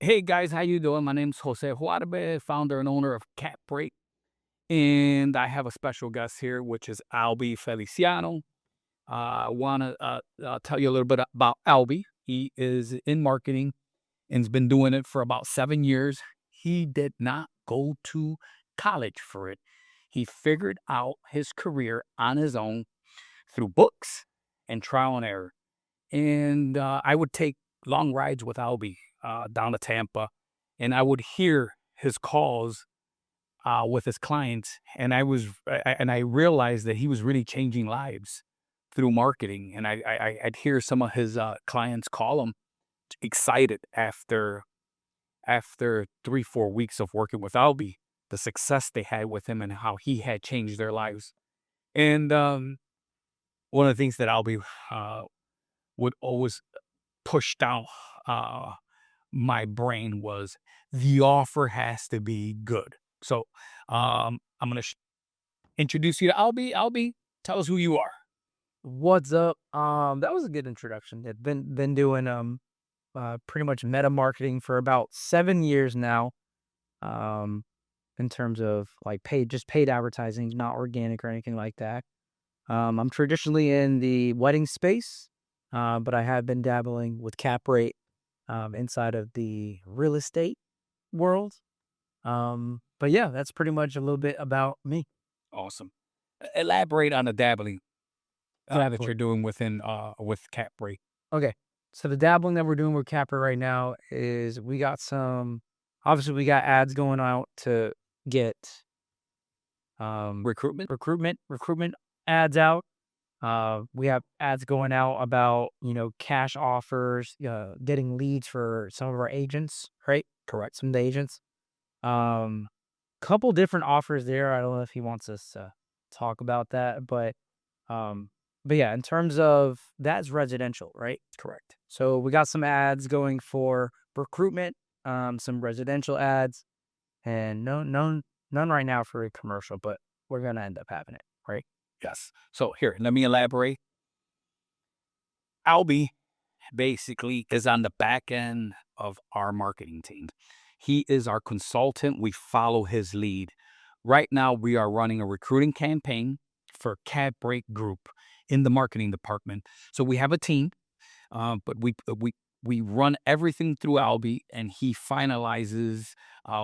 Hey guys, how you doing? My name's Jose Juarbe, founder and owner of Kap Rate, and I have a special guest here, which is Albey Feliciano. I want to tell you a little bit about Albey. He is in marketing and's been doing it for about 7 years. He did not go to college for it. He figured out his career on his own through books and trial and error. And I would take long rides with Albie down to Tampa, and I would hear his calls with his clients, and I realized that he was really changing lives through marketing. And I'd hear some of his clients call him excited after 3-4 weeks of working with Albie, the success they had with him and how he had changed their lives. And one of the things that Albie would always push down my brain was the offer has to be good. So I'm going to introduce you to Albie. Albie, tell us who you are. What's up? That was a good introduction. I've been doing pretty much meta marketing for about 7 years now. Um, in terms of like paid advertising, not organic or anything like that. I'm traditionally in the wedding space, but I have been dabbling with Kap Rate inside of the real estate world. But yeah, that's pretty much a little bit about me. Awesome. Elaborate on the dabbling that you're Absolutely. doing with Capri. Okay. So the dabbling that we're doing with Capra right now is obviously we got ads going out to get Recruitment. recruitment ads out. We have ads going out about, cash offers, getting leads for some of our agents, right? Correct. Some of the agents. Um, couple different offers there. I don't know if he wants us to talk about that, um, but yeah, in terms of that's residential, right? Correct. So we got some ads going for recruitment, some residential ads, and none right now for a commercial, but we're gonna end up having it, right? Yes. So here, let me elaborate. Albie basically is on the back end of our marketing team. He is our consultant. We follow his lead. Right now, we are running a recruiting campaign for Kap Rate Group in the marketing department. So we have a team, but we run everything through Albie, and he finalizes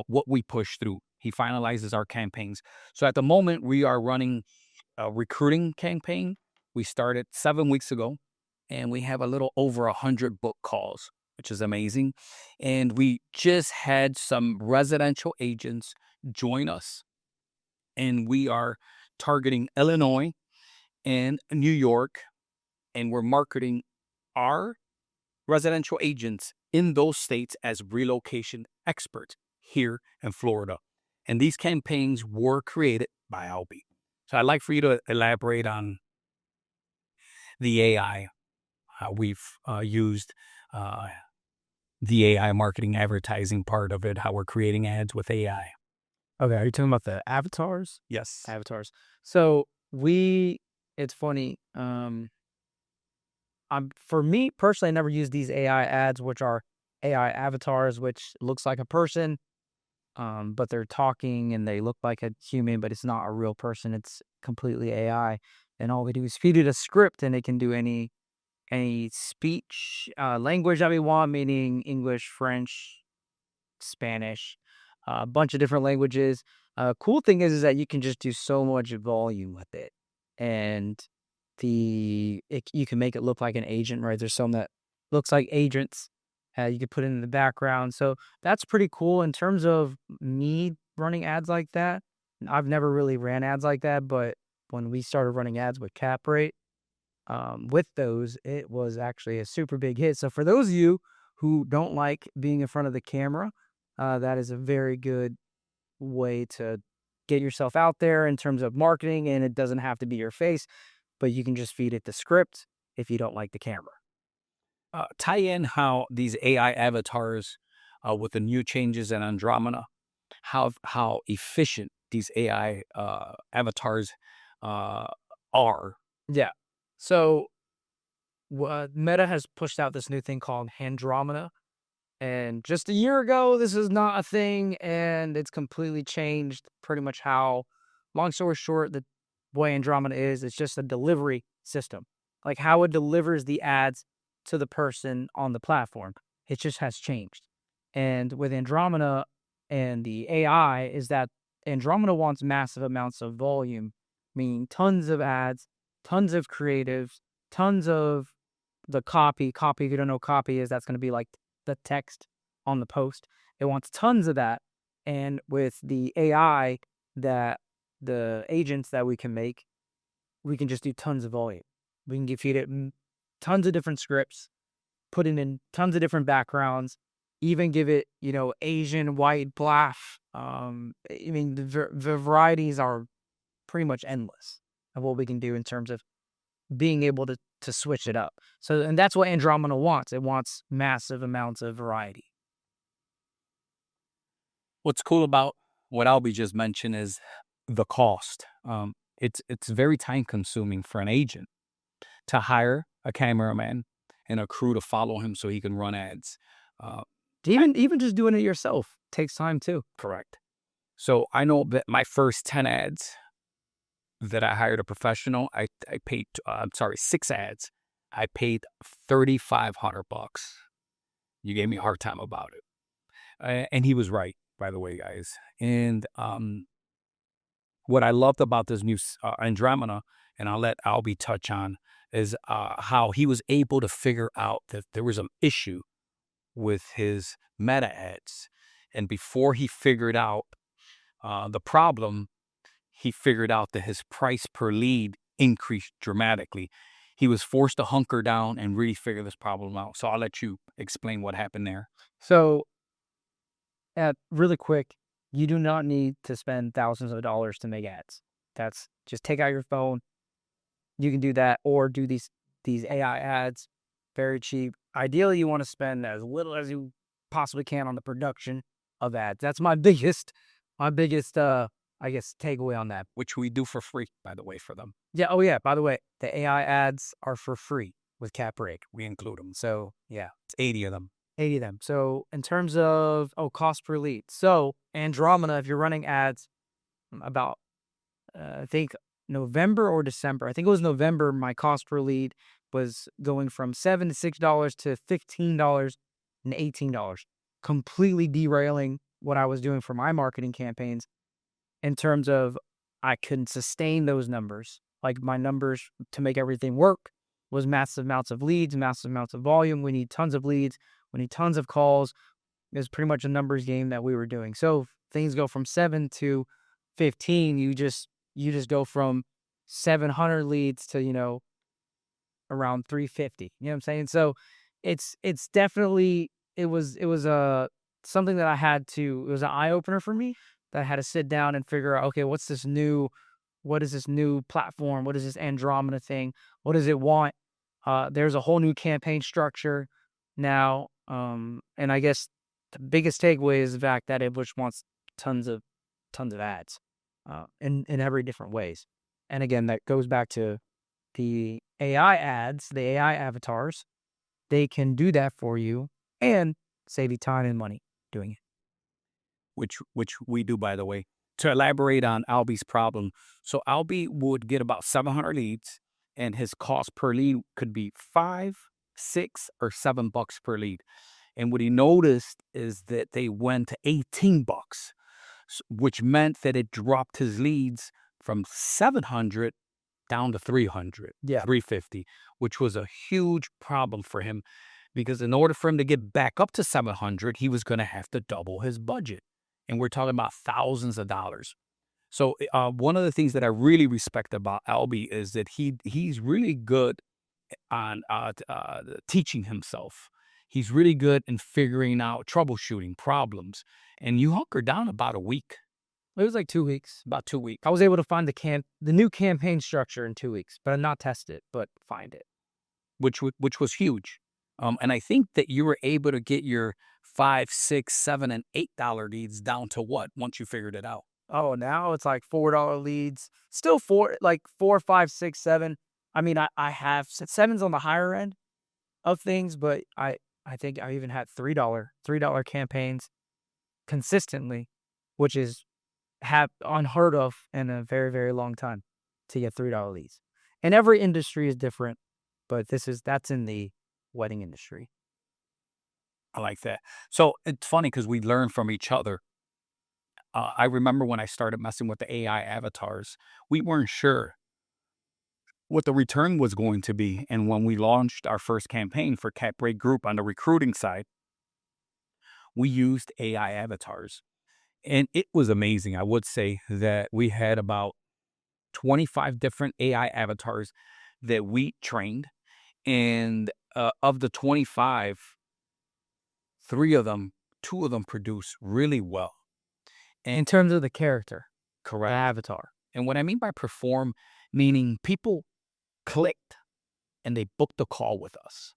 what we push through. He finalizes our campaigns. So at the moment, we are running a recruiting campaign. We started 7 weeks ago, and we have a little over 100 book calls, which is amazing. And we just had some residential agents join us, and we are targeting Illinois and New York, and we're marketing our residential agents in those states as relocation experts here in Florida. And these campaigns were created by Albie. So I'd like for you to elaborate on the AI, how we've used uh, the AI marketing advertising part of it, how we're creating ads with AI. Okay, are you talking about the avatars? Yes. Avatars. So it's funny. For me personally, I never use these AI ads, which are AI avatars, which looks like a person, but they're talking and they look like a human, but it's not a real person. It's completely AI, and all we do is feed it a script, and it can do any speech language that we want, meaning English, French, Spanish, a bunch of different languages. Cool thing is that you can just do so much volume with it, and you can make it look like an agent, right? There's some that looks like agents. You could put it in the background, so that's pretty cool. In terms of me running ads like that, I've never really ran ads like that, but when we started running ads with Cap Rate, with those, it was actually a super big hit. So for those of you who don't like being in front of the camera, that is a very good way to get yourself out there in terms of marketing, and it doesn't have to be your face, but you can just feed it the script if you don't like the camera. Tie in how these AI avatars, with the new changes in Andromeda, how efficient these AI avatars uh, are. Yeah. So Meta has pushed out this new thing called Andromeda, And just a year ago, this is not a thing, and it's completely changed pretty much how, long story short, the way Andromeda is, it's just a delivery system. Like how it delivers the ads to the person on the platform. It just has changed. And with Andromeda and the AI is that Andromeda wants massive amounts of volume, meaning tons of ads, tons of creatives, tons of the copy. Copy, if you don't know what copy is, that's going to be like the text on the post. It wants tons of that. And with the AI that the agents that we can make, we can just do tons of volume. We can feed it tons of different scripts, put it in tons of different backgrounds, even give it, Asian, white, black. I mean, the varieties are pretty much endless of what we can do in terms of being able to switch it up. So, and that's what Andromeda wants. It wants massive amounts of variety. What's cool about what Albie just mentioned is the cost. It's very time consuming for an agent to hire a cameraman and a crew to follow him so he can run ads. Uh, Even just doing it yourself takes time too. Correct. So I know that my first 10 ads that I hired a professional, I paid, 6 ads. I paid $3,500. You gave me a hard time about it. And he was right, by the way, guys. And what I loved about this new Andromeda, and I'll let Albie touch on, is how he was able to figure out that there was an issue with his meta ads. And before he figured out the problem, he figured out that his price per lead increased dramatically. He was forced to hunker down and really figure this problem out. So I'll let you explain what happened there. So, really quick, you do not need to spend thousands of dollars to make ads. That's just take out your phone. You can do that, or do these AI ads, very cheap. Ideally, you want to spend as little as you possibly can on the production of ads. That's my biggest, I guess, takeaway on that. Which we do for free, by the way, for them. Yeah. Oh, yeah. By the way, the AI ads are for free with Kap Rate. We include them. So, yeah. It's 80 of them. 80 of them. So, in terms of, cost per lead. So, Andromeda, if you're running ads about, I think November or December, I think it was November, my cost per lead was going from $7 to $6 to $15 and $18, completely derailing what I was doing for my marketing campaigns in terms of I couldn't sustain those numbers. Like my numbers to make everything work was massive amounts of leads, massive amounts of volume. We need tons of leads. We need tons of calls. It was pretty much a numbers game that we were doing. So things go from 7 to 15. You just go from 700 leads to, around 350. You know what I'm saying? So it's definitely, it was something that I had to, it was an eye opener for me that I had to sit down and figure out, okay, what is this new platform? What is this Andromeda thing? What does it want? There's a whole new campaign structure now. And I guess the biggest takeaway is the fact that it just wants tons of ads, in every different ways. And again, that goes back to the AI ads, the AI avatars. They can do that for you and save you time and money doing it. Which we do, by the way. To elaborate on Albie's problem, so Albie would get about 700 leads, and his cost per lead could be $5, $6, or $7 per lead. And what he noticed is that they went to $18, which meant that it dropped his leads from 700 down to 300, Yeah. 350, which was a huge problem for him because in order for him to get back up to 700, he was going to have to double his budget. And we're talking about thousands of dollars. So one of the things that I really respect about Albie is that he's really good on teaching himself. He's really good in figuring out troubleshooting problems. And you hunker down about a week. It was like 2 weeks. About 2 weeks. I was able to find the new campaign structure in 2 weeks, but not test it, but find it. Which was huge. And I think that you were able to get your $5, $6, $7, and $8 leads down to what once you figured it out? Oh, now it's like $4 leads. Still 4, 5, 6, 7. I mean, I have 7's on the higher end of things, but I I think I even had $3 campaigns consistently, which is have unheard of in a very, very long time to get $3 leads. And every industry is different, but that's in the wedding industry. I like that. So it's funny because we learn from each other. I remember when I started messing with the AI avatars, we weren't sure what the return was going to be. And when we launched our first campaign for Kap Rate Group on the recruiting side, we used AI avatars. And it was amazing. I would say that we had about 25 different AI avatars that we trained. And of the 25, three of them, two of them produce really well. In terms of the character, the Correct. avatar. And what I mean by perform, meaning people clicked and they booked a call with us.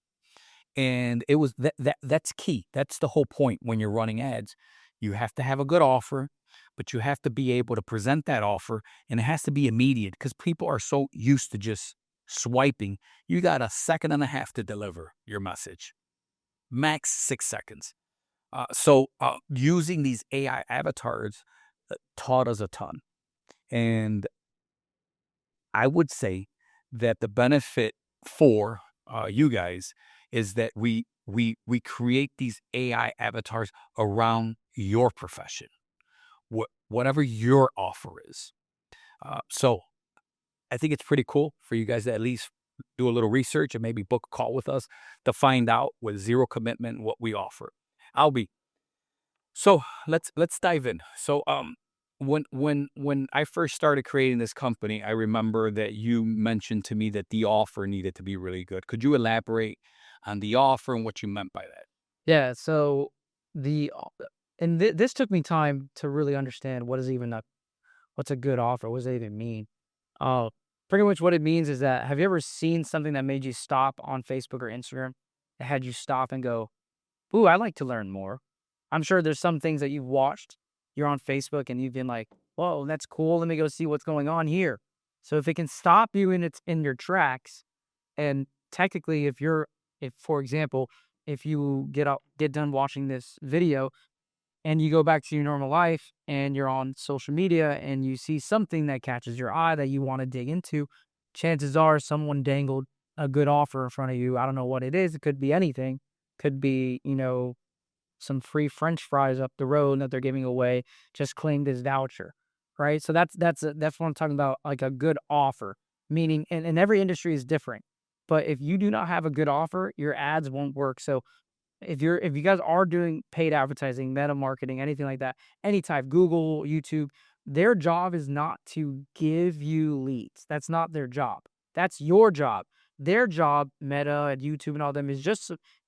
And it was that's key. That's the whole point when you're running ads. You have to have a good offer, but you have to be able to present that offer and it has to be immediate because people are so used to just swiping. You got a second and a half to deliver your message, max 6 seconds. So using these AI avatars taught us a ton. And I would say that the benefit for you guys is that we create these AI avatars around your profession, whatever your offer is. So I think it's pretty cool for you guys to at least do a little research and maybe book a call with us to find out with zero commitment what we offer. Albie, so let's dive in. When I first started creating this company, I remember that you mentioned to me that the offer needed to be really good. Could you elaborate on the offer and what you meant by that? Yeah, so the and this took me time to really understand what's a good offer. What does that even mean? Uh, Pretty much what it means is that have you ever seen something that made you stop on Facebook or Instagram? That had you stop and go, "Ooh, I'd like to learn more." I'm sure there's some things that you've watched. You're on Facebook and you've been like, "Whoa, that's cool. Let me go see what's going on here." So if it can stop you in your tracks, and technically, if for example, if you get done watching this video and you go back to your normal life and you're on social media and you see something that catches your eye that you want to dig into, chances are someone dangled a good offer in front of you. I don't know what it is. It could be anything. Could be, some free French fries up the road that they're giving away. Just claim this voucher, right? So that's what I'm talking about, like a good offer. Meaning, and every industry is different. But if you do not have a good offer, your ads won't work. So if you guys are doing paid advertising, meta marketing, anything like that, any type, Google, YouTube, their job is not to give you leads. That's not their job. That's your job. Their job, Meta and YouTube and all them, is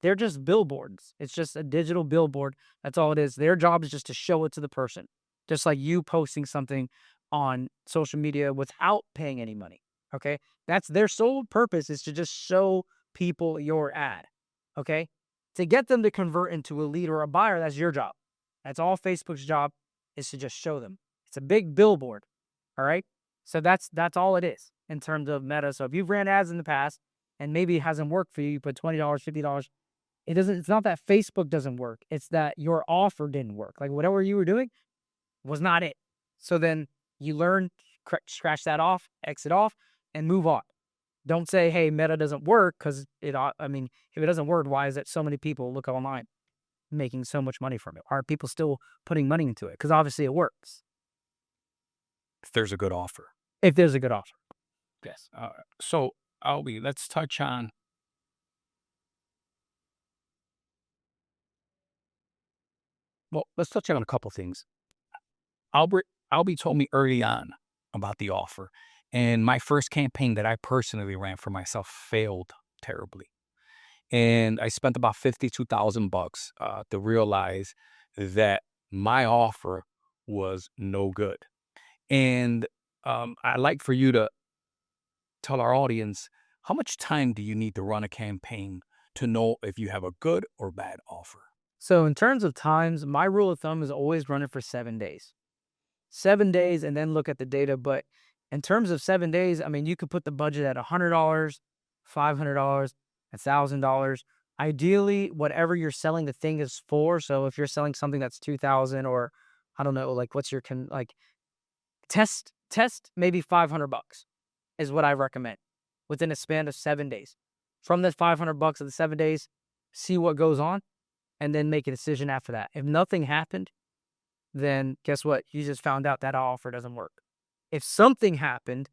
they're just billboards. It's just a digital billboard. That's all it is. Their job is just to show it to the person. Just like you posting something on social media without paying any money. Okay. That's their sole purpose, is to just show people your ad. Okay. To get them to convert into a lead or a buyer, that's your job. That's all Facebook's job, is to just show them. It's a big billboard. All right. So that's all it is in terms of Meta. So if you've ran ads in the past and maybe it hasn't worked for you, you put $20, $50. It's not that Facebook doesn't work. It's that your offer didn't work. Like whatever you were doing was not it. So then you learn, scratch that off, exit off, and move on. Don't say, hey, Meta doesn't work, because I mean, if it doesn't work, why is it so many people look online making so much money from it? Are people still putting money into it? Because obviously it works If there's a good offer. if there's a good offer. Yes. So, Albie, let's touch on, let's touch on a couple things. Albie told me early on about the offer, and my first campaign that I personally ran for myself failed terribly. And I spent about 52,000 bucks to realize that my offer was no good. And I'd like for you to tell our audience, how much time do you need to run a campaign to know if you have a good or bad offer? So in terms of times, my rule of thumb is always run it for 7 days. 7 days and then look at the data. But in terms of 7 days, I mean, you could put the budget at $100, $500, $1,000. Ideally, whatever you're selling the thing is for. So if you're selling something that's 2,000, or I don't know, like what's your test maybe $500 is what I recommend within a span of 7 days. From the $500 of the 7 days, see what goes on, and then make a decision after that. If nothing happened, then guess what? You just found out that offer doesn't work. If something happened,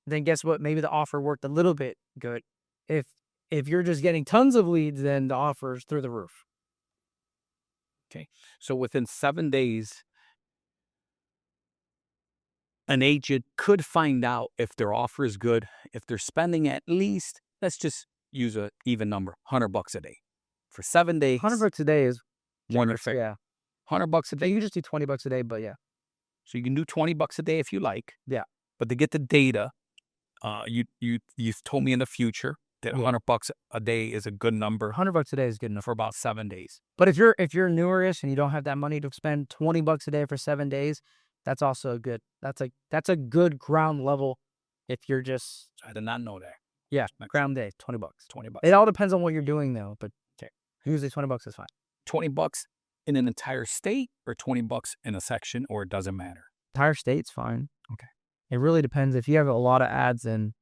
then guess what? Maybe the offer worked a little bit good. If you're just getting tons of leads, then the offer is through the roof. Okay. So within 7 days, an agent could find out if their offer is good, if they're spending at least, let's just use a even number, $100 a day. For 7 days, $100 a day is wonderful. yeah. $100 a day. You can just do $20 a day, but yeah. So you can do $20 a day if you like. Yeah. But to get the data, you've told me in the future that $100 a day is a good number $100 a day is good enough. for about 7 days. But if you're newerish and you don't have that money to spend $20 a day for 7 days, that's also a good. That's a good ground level. If you're just I did not know that. yeah, ground day, $20. $20. It all depends on what you're doing though, but usually $20 is fine. $20 in an entire state, or $20 in a section, or it doesn't matter? Entire state's fine. Okay. It really depends. If you have a lot of ads, then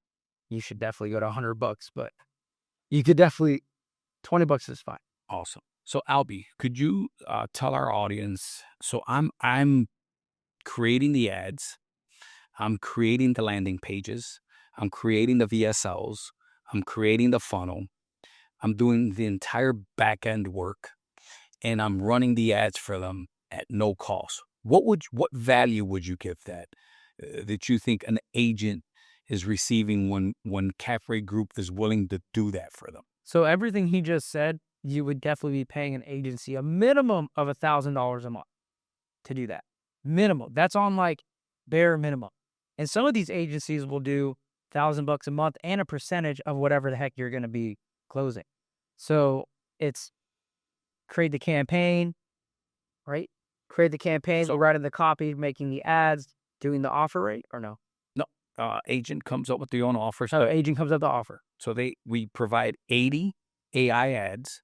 you should definitely go to $100. But you could definitely $20 is fine. Awesome. So Albie, could you tell our audience? So I'm creating the ads, I'm creating the landing pages, I'm creating the VSLs, I'm creating the funnel, I'm doing the entire back end work, and I'm running the ads for them at no cost. What value would you give that you think an agent is receiving when Kap Rate Group is willing to do that for them? So everything he just said, you would definitely be paying an agency a minimum of $1,000 a month to do that. Minimum. That's on like bare minimum. And some of these agencies will do $1,000 a month and a percentage of whatever the heck you're going to be closing. So it's create the campaign, right? Create the campaign, so writing the copy, making the ads, doing the offer rate, or no? No, agent comes up with their own offers. Oh, agent comes up with the offer. So we provide 80 AI ads.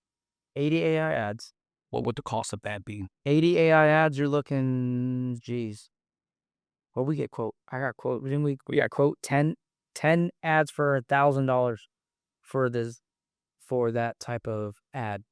80 AI ads. What would the cost of that be? 80 AI ads, you're looking, geez. What we get quote? I got quote. We got quote 10 ads for $1,000 for that type of ad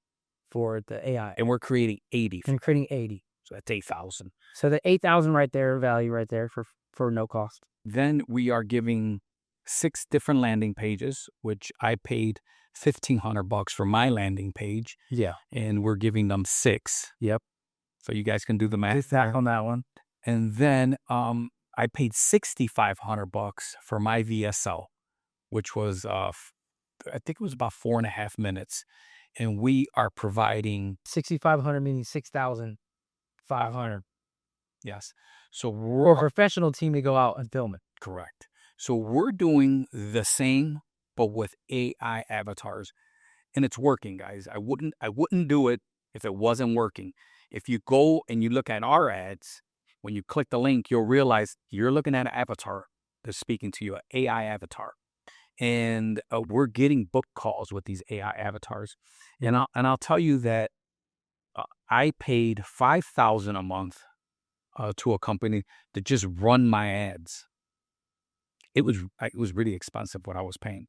for the AI. And we're creating 80. And creating 80. So that's 8,000. So the 8,000 right there, value right there for no cost. Then we are giving 6 different landing pages, which I paid $1,500 for my landing page. Yeah. And we're giving them 6. Yep. So you guys can do the math on that one. And then I paid $6,500 for my VSL, which was I think it was about 4.5 minutes. And we are providing 6,500 meaning 6,500. Yes. So we're a professional team to go out and film it. Correct. So we're doing the same, but with AI avatars, and it's working, guys. I wouldn't do it if it wasn't working. If you go and you look at our ads, when you click the link, you'll realize you're looking at an avatar that's speaking to you, an AI avatar. And we're getting book calls with these AI avatars. And I'll tell you that I paid $5,000 a month to a company to just run my ads. It was really expensive what I was paying.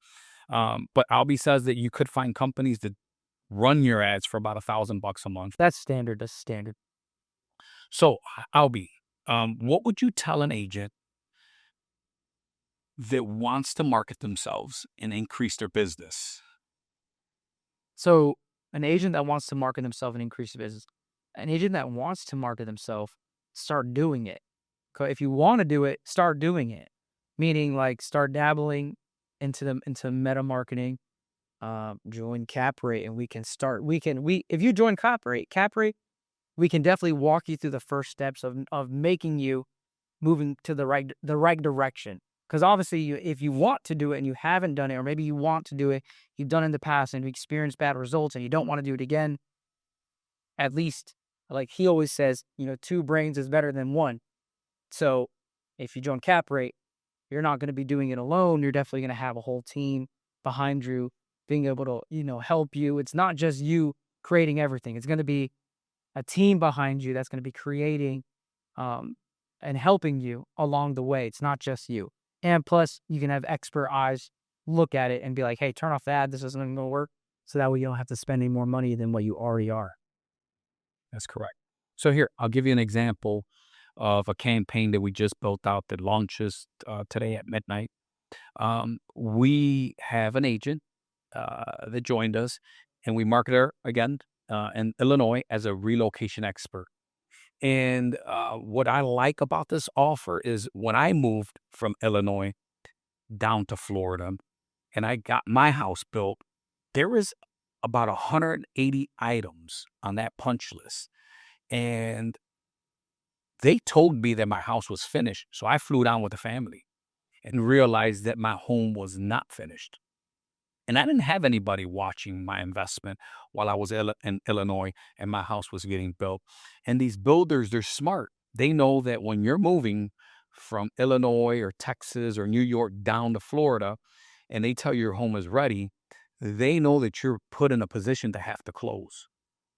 But Albie says that you could find companies that run your ads for about $1,000 a month. That's standard. That's standard. So Albie, what would you tell an agent that wants to market themselves and increase their business? So an agent that wants to market themselves and increase their business, an agent that wants to market themselves, start doing it. If you want to do it, start doing it. Meaning like start dabbling into meta marketing, join Kap Rate, and if you join Kap Rate, we can definitely walk you through the first steps of making you moving to the right direction. Because obviously, if you want to do it and you haven't done it, or maybe you want to do it, you've done it in the past and you experienced bad results and you don't want to do it again, at least, like he always says, 2 brains is better than 1. So if you join Kap Rate, you're not going to be doing it alone. You're definitely going to have a whole team behind you being able to, help you. It's not just you creating everything. It's going to be a team behind you that's going to be creating um, and helping you along the way. It's not just you. And plus, you can have expert eyes look at it and be like, hey, turn off that. This isn't going to work. So that way you don't have to spend any more money than what you already are. That's correct. So here, I'll give you an example of a campaign that we just built out that launches today at midnight. We have an agent that joined us, and we market her again in Illinois as a relocation expert. And what I like about this offer is when I moved from Illinois down to Florida and I got my house built, there was about 180 items on that punch list. And they told me that my house was finished. So I flew down with the family and realized that my home was not finished. And I didn't have anybody watching my investment while I was in Illinois and my house was getting built. And these builders, they're smart. They know that when you're moving from Illinois or Texas or New York down to Florida and they tell you your home is ready, they know that you're put in a position to have to close.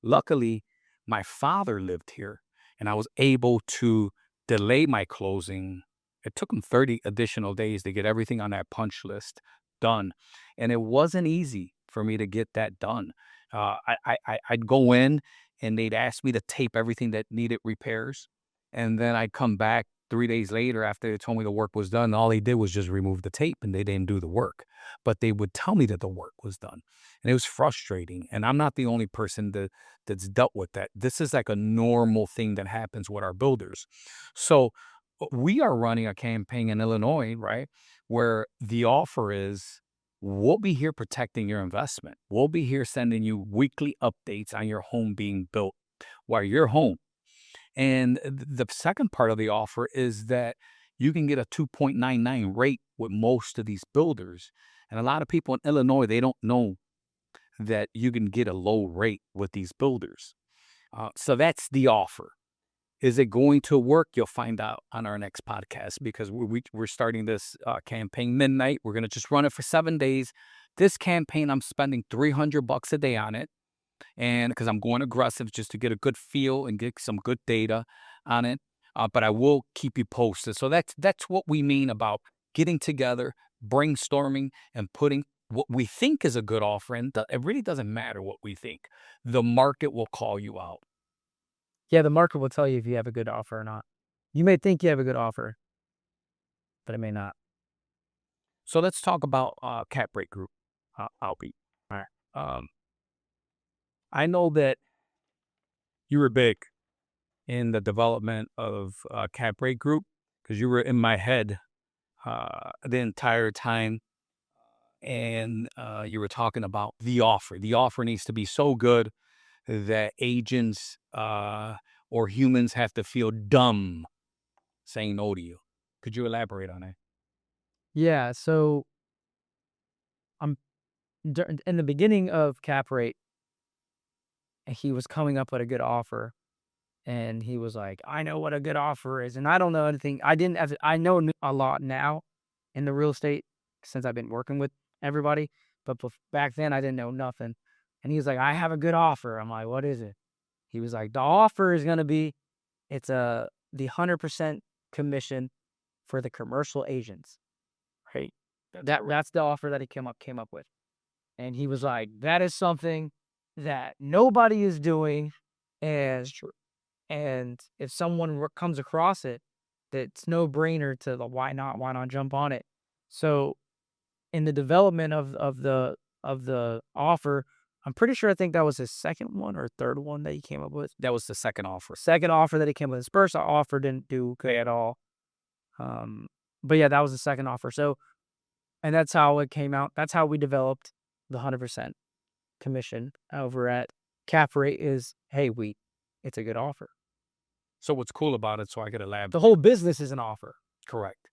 Luckily, my father lived here and I was able to delay my closing. It took him 30 additional days to get everything on that punch list done. And it wasn't easy for me to get that done. I'd go in and they'd ask me to tape everything that needed repairs. And then I'd come back 3 days later after they told me the work was done. All they did was just remove the tape and they didn't do the work. But they would tell me that the work was done. And it was frustrating. And I'm not the only person that's dealt with that. This is like a normal thing that happens with our builders. So we are running a campaign in Illinois, right? Where the offer is we'll be here protecting your investment. We'll be here sending you weekly updates on your home being built while you're home. And the second part of the offer is that you can get a 2.99 rate with most of these builders. And a lot of people in Illinois, they don't know that you can get a low rate with these builders. So that's the offer. Is it going to work? You'll find out on our next podcast because we're starting this campaign midnight. We're going to just run it for 7 days. This campaign, I'm spending $300 a day on it. And because I'm going aggressive just to get a good feel and get some good data on it. But I will keep you posted. So that's what we mean about getting together, brainstorming, and putting what we think is a good offer in. It really doesn't matter what we think. The market will call you out. Yeah, the market will tell you if you have a good offer or not. You may think you have a good offer, but it may not. So let's talk about Kap Rate Group, Albey. All right. I know that you were big in the development of Kap Rate Group because you were in my head the entire time. And you were talking about the offer. The offer needs to be so good that agents or humans have to feel dumb saying no to you. Could you elaborate on that? Yeah, so I'm in the beginning of Cap Rate, he was coming up with a good offer, and he was like, "I know what a good offer is," and I don't know anything. I didn't have. I know a lot now in the real estate since I've been working with everybody, but back then I didn't know nothing. And he was like, "I have a good offer." I'm like, "What is it?" He was like, "The offer is gonna be, it's the 100% commission for the commercial agents, right?" That's the offer that he came up with. And he was like, "That is something that nobody is doing, and and if someone comes across it, that's no brainer to the why not jump on it." So in the development of the offer, I'm pretty sure I think that was his second one or third one that he came up with. That was the second offer. Second offer that he came with. His first offer didn't do good at all. But yeah, that was the second offer. So, and that's how it came out. That's how we developed the 100% commission over at Cap Rate is, hey, it's a good offer. So what's cool about it, so I could The elaborate. whole business is an offer. Correct.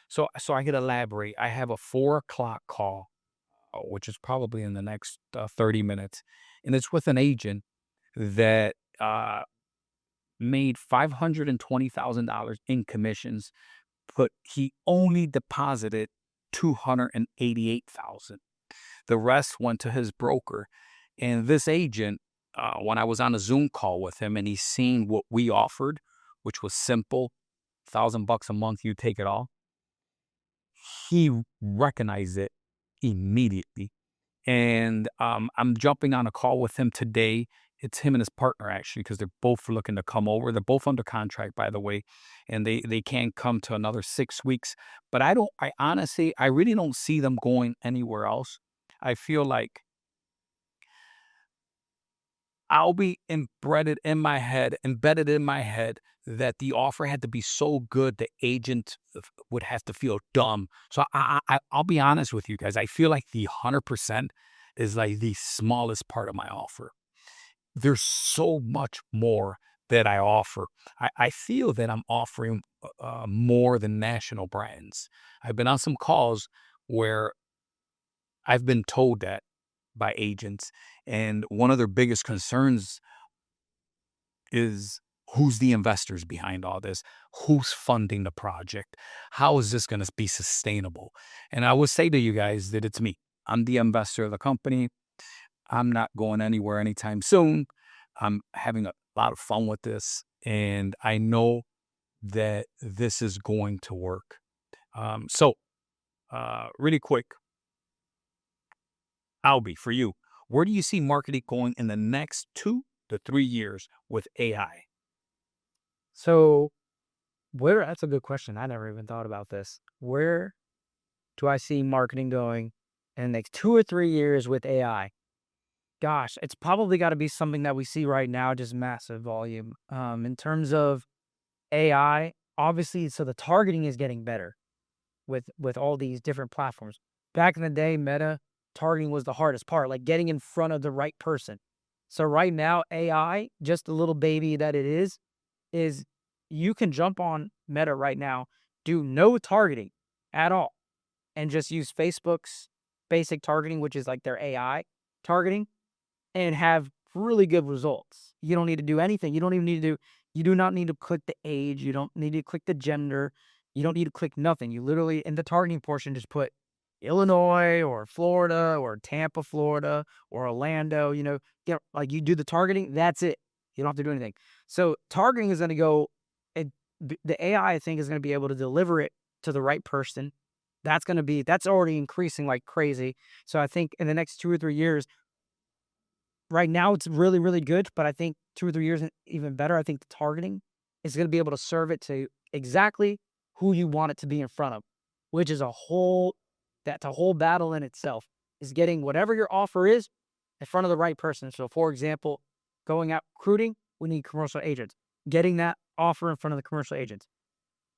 So I could elaborate. I have a 4 o'clock call, which is probably in the next 30 minutes. And it's with an agent that made $520,000 in commissions, but he only deposited $288,000. The rest went to his broker. And this agent, when I was on a Zoom call with him and he seen what we offered, which was simple, $1,000 a month, you take it all. He recognized it immediately. And I'm jumping on a call with him today. It's him and his partner actually, because they're both looking to come over. They're both under contract, by the way, and they can't come to another 6 weeks. But I honestly, I really don't see them going anywhere else. I feel like I'll be embedded in my head that the offer had to be so good the agent would have to feel dumb. So I'll be honest with you guys. I feel like the 100% is like the smallest part of my offer. There's so much more that I offer. I feel that I'm offering more than national brands. I've been on some calls where I've been told that by agents, and one of their biggest concerns is who's the investors behind all this? Who's funding the project? How is this going to be sustainable? And I would say to you guys that it's me. I'm the investor of the company. I'm not going anywhere anytime soon. I'm having a lot of fun with this, and I know that this is going to work. Really quick, Albie, for you, where do you see marketing going in the next 2 to 3 years with AI? So where that's a good question. I never even thought about this. Where do I see marketing going in the next 2 or 3 years with AI? Gosh, it's probably got to be something that we see right now, just massive volume. In terms of AI, obviously, so the targeting is getting better with all these different platforms. Back in the day, Meta targeting was the hardest part, like getting in front of the right person. So right now, AI, just a little baby that it is you can jump on Meta right now, do no targeting at all, and just use Facebook's basic targeting, which is like their AI targeting, and have really good results. You don't need to do anything. You do not need to click the age. You don't need to click the gender. You don't need to click nothing. You literally, in the targeting portion, just put Illinois or Florida or Tampa, Florida or Orlando, like you do the targeting, that's it. You don't have to do anything. So targeting is going to go, the AI, I think, is going to be able to deliver it to the right person. That's already increasing like crazy. So I think in the next 2 or 3 years, right now it's really, really good, but I think 2 or 3 years even better. I think the targeting is going to be able to serve it to exactly who you want it to be in front of, which is that's a whole battle in itself, is getting whatever your offer is in front of the right person. So for example, going out recruiting, we need commercial agents. Getting that offer in front of the commercial agents.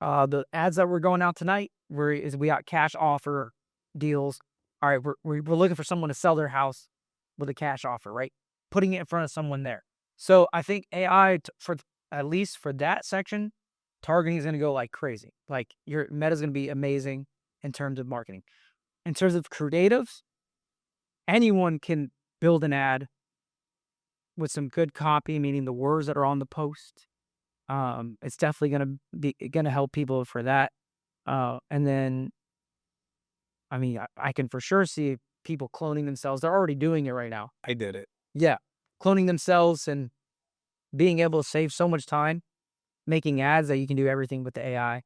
The ads that we're going out tonight, we got cash offer deals. All right, we're looking for someone to sell their house with a cash offer, right? Putting it in front of someone there. So I think AI, for at least for that section, targeting is going to go like crazy. Like your Meta is going to be amazing in terms of marketing. In terms of creatives, anyone can build an ad with some good copy, meaning the words that are on the post. It's definitely gonna help people for that. And then, I mean, I can for sure see people cloning themselves. They're already doing it right now. I did it. Yeah, cloning themselves and being able to save so much time making ads that you can do everything with the AI.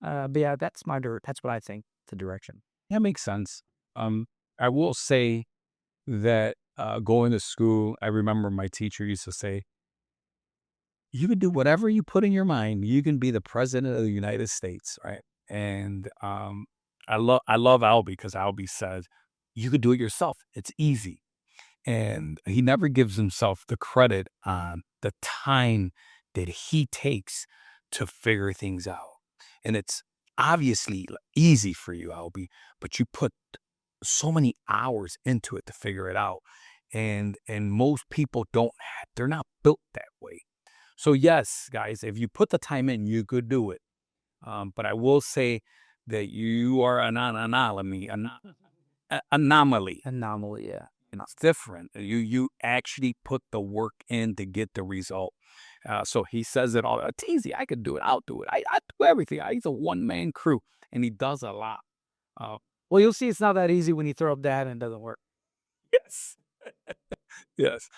But yeah, that's what I think the direction. That makes sense. I will say that going to school, I remember my teacher used to say, you can do whatever you put in your mind. You can be the president of the United States, right? And I love Albie because Albie said, you could do it yourself. It's easy. And he never gives himself the credit on the time that he takes to figure things out. And it's obviously easy for you, Albie, but you put so many hours into it to figure it out. And most people they're not built that way. So yes, guys, if you put the time in, you could do it. But I will say that you are an anomaly. Anomaly, yeah. And it's different. You actually put the work in to get the result. So he says it all. It's easy. I could do it. I'll do it. I do everything. He's a one-man crew, and he does a lot. Well, you'll see it's not that easy when you throw up that and it doesn't work. Yes. Yes.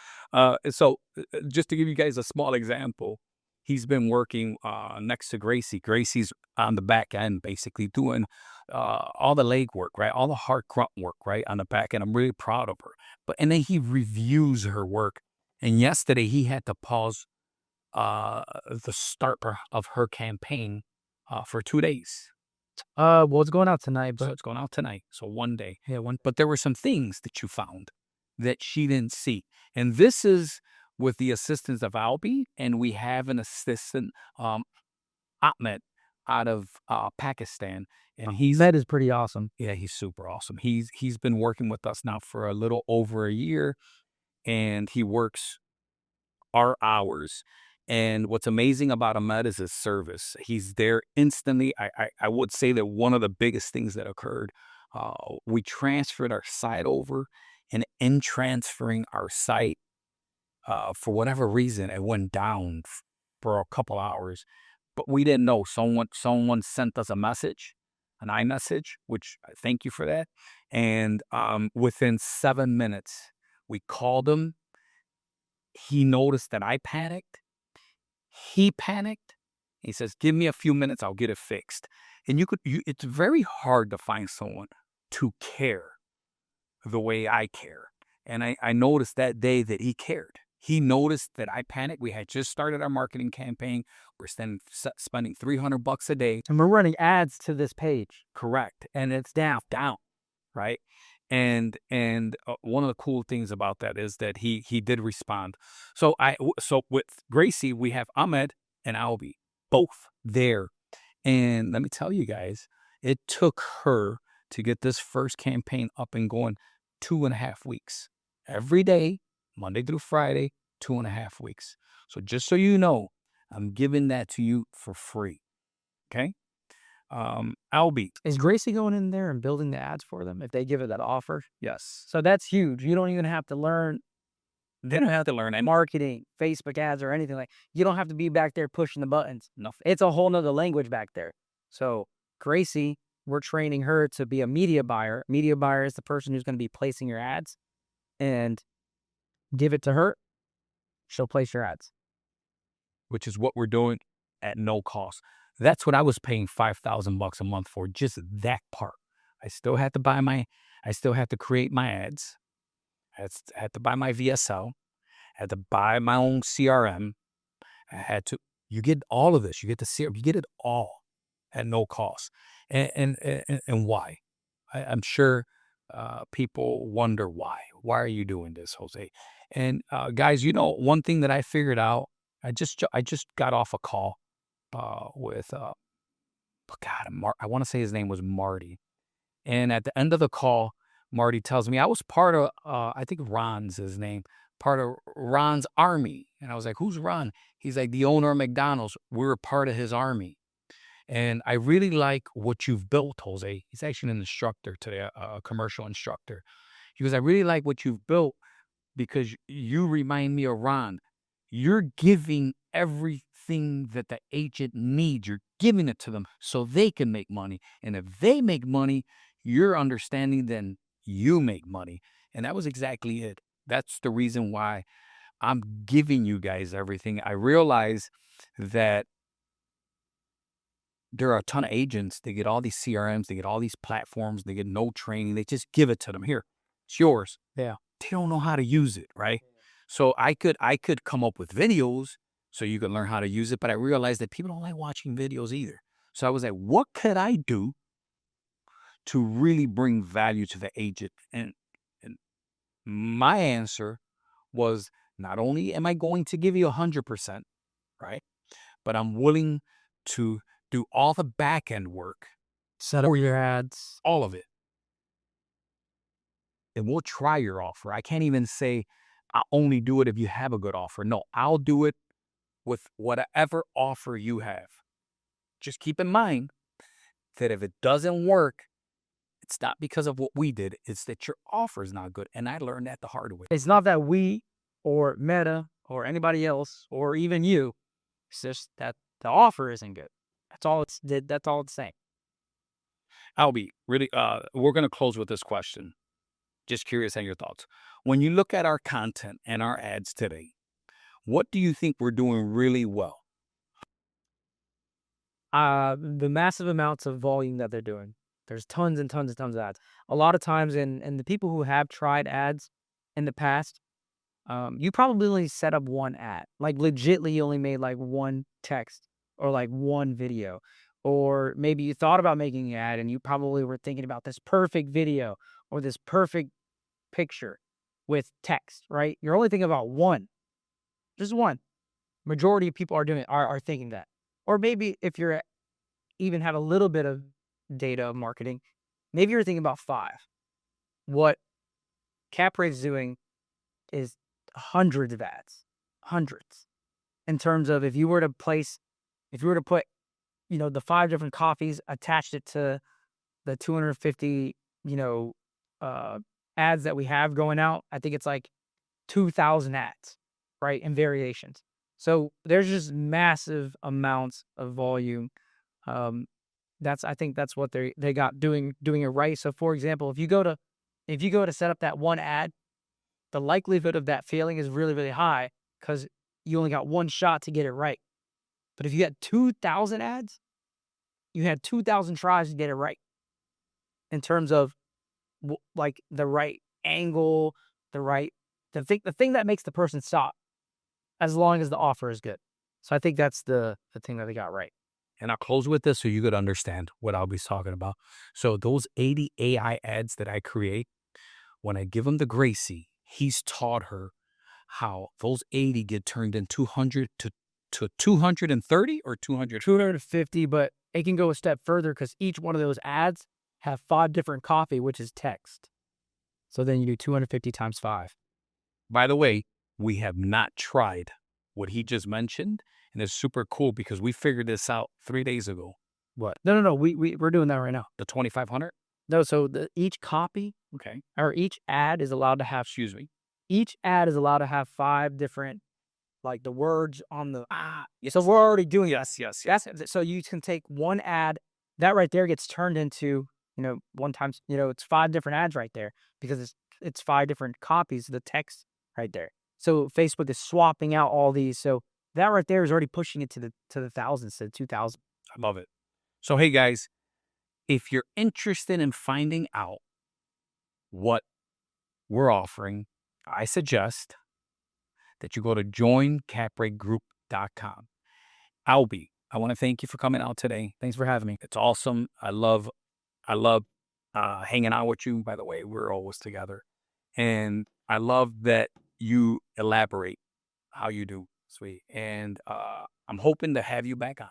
Just to give you guys a small example, he's been working next to Gracie. Gracie's on the back end, basically doing all the leg work, right? All the hard grunt work, right? On the back end. I'm really proud of her. And then he reviews her work. And yesterday he had to pause the start of her campaign for 2 days. Well, it's going out tonight, So but it's going out tonight. So one day. yeah, one. But there were some things that you found that she didn't see. And this is with the assistance of Albie, and we have an assistant, Ahmed, out of Pakistan. And That is pretty awesome. yeah, he's super awesome. He's been working with us now for a little over a year, and he works our hours. And what's amazing about Ahmed is his service. He's there instantly. I would say that one of the biggest things that occurred, we transferred our site over, and in transferring our site, for whatever reason, it went down for a couple hours, but we didn't know. Someone sent us a message, an iMessage, which I thank you for that. And within 7 minutes, we called him. He noticed that I panicked. He panicked. He says, "Give me a few minutes, I'll get it fixed." And it's very hard to find someone to care the way I care. And I noticed that day that he cared. He noticed that I panicked. We had just started our marketing campaign. We're spending $300 a day. And we're running ads to this page. Correct. And it's down, right? And one of the cool things about that is that he did respond. So with Gracie, we have Ahmed and Albie, both there. And let me tell you guys, it took her to get this first campaign up and going 2.5 weeks. Every day, Monday through Friday, 2.5 weeks. So just so you know, I'm giving that to you for free. Okay? Albie. Is Gracie going in there and building the ads for them if they give it that offer? Yes. So that's huge. You don't even have to learn They don't have to learn any. marketing, Facebook ads, or anything like. You don't have to be back there pushing the buttons. Nothing. It's a whole nother language back there. So Gracie, we're training her to be a media buyer. Media buyer is the person who's going to be placing your ads, and give it to her. She'll place your ads. Which is what we're doing at no cost. That's what I was paying $5,000 a month for, just that part. I still had to create my ads. I had to buy my VSL. I had to buy my own CRM. You get all of this. You get the CRM. You get it all at no cost. And why? I'm sure people wonder why. Why are you doing this, Jose? And guys, one thing that I figured out, I just got off a call with I want to say his name was Marty. And at the end of the call, Marty tells me I was part of I think Ron's his name, part of Ron's army. And I was like, "Who's Ron?" He's like, "The owner of McDonald's. We're a part of his army." And I really like what you've built, Jose. He's actually an instructor today, a commercial instructor. He goes, "I really like what you've built because you remind me of Ron. You're giving everything that the agent needs. You're giving it to them so they can make money. And if they make money, you're understanding, then you make money." And that was exactly it. That's the reason why I'm giving you guys everything. I realize that there are a ton of agents. They get all these CRMs, they get all these platforms, they get no training. They just give it to them. Here, it's yours. Yeah. They don't know how to use it, right? So I could come up with videos so you can learn how to use it, but I realized that people don't like watching videos either. So I was like, what could I do to really bring value to the agent? And my answer was, not only am I going to give you 100%, right? But I'm willing to do all the back end work, Set up your ads. all of it. And we'll try your offer. I can't even say I'll only do it if you have a good offer. No, I'll do it with whatever offer you have. Just keep in mind that if it doesn't work, it's not because of what we did. It's that your offer is not good. And I learned that the hard way. It's not that we or Meta or anybody else or even you. It's just that the offer isn't good. That's all it's saying. Albie, really, we're going to close with this question. Just curious on your thoughts. When you look at our content and our ads today, what do you think we're doing really well? The massive amounts of volume that they're doing. There's tons and tons and tons of ads. A lot of times, and the people who have tried ads in the past, you probably only set up one ad. Like legitly, you only made like one text or like one video, or maybe you thought about making an ad and you probably were thinking about this perfect video or this perfect picture with text. Right? You're only thinking about one, just one. Majority of people are thinking that, or maybe if you're even have a little bit of data marketing, maybe you're thinking about five. What Kap Rate is doing is hundreds of ads, hundreds. In terms of if you were to put, the five different coffees, attached it to the 250, uh, ads that we have going out, I think it's like 2,000 ads, right, in variations. So there's just massive amounts of volume. Um, I think that's what they got doing it right. So for example, if you go to set up that one ad, the likelihood of that failing is really, really high because you only got one shot to get it right. But if you had 2,000 ads, you had 2,000 tries to get it right in terms of like the right angle, the thing that makes the person stop, as long as the offer is good. So I think that's the thing that they got right. And I'll close with this so you could understand what I'll be talking about. So those 80 AI ads that I create, when I give them to Gracie, he's taught her how those 80 get turned in 200 to 230 or 200. 250, but it can go a step further because each one of those ads have 5 different copy, which is text. So then you do 250 times 5. By the way, we have not tried what he just mentioned, and it's super cool because we figured this out 3 days ago. What? No. We're doing that right now. The 2,500? No, so each copy Okay. or each ad is allowed to have, Excuse me. each ad is allowed to have 5 different, like the words on the. Yes. So we're already doing it. Yes. So you can take one ad that right there gets turned into, one times, it's 5 different ads right there because it's 5 different copies of the text right there. So Facebook is swapping out all these. So that right there is already pushing it to the thousands, to 2,000. I love it. So, hey, guys, if you're interested in finding out what we're offering, I suggest that you go to joincaprategroup.com. Albey, I want to thank you for coming out today. Thanks for having me. It's awesome. I love hanging out with you. By the way, we're always together. And I love that you elaborate how you do, sweet. And I'm hoping to have you back on.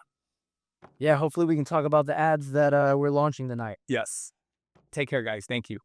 Yeah, hopefully we can talk about the ads that we're launching tonight. Yes. Take care, guys. Thank you.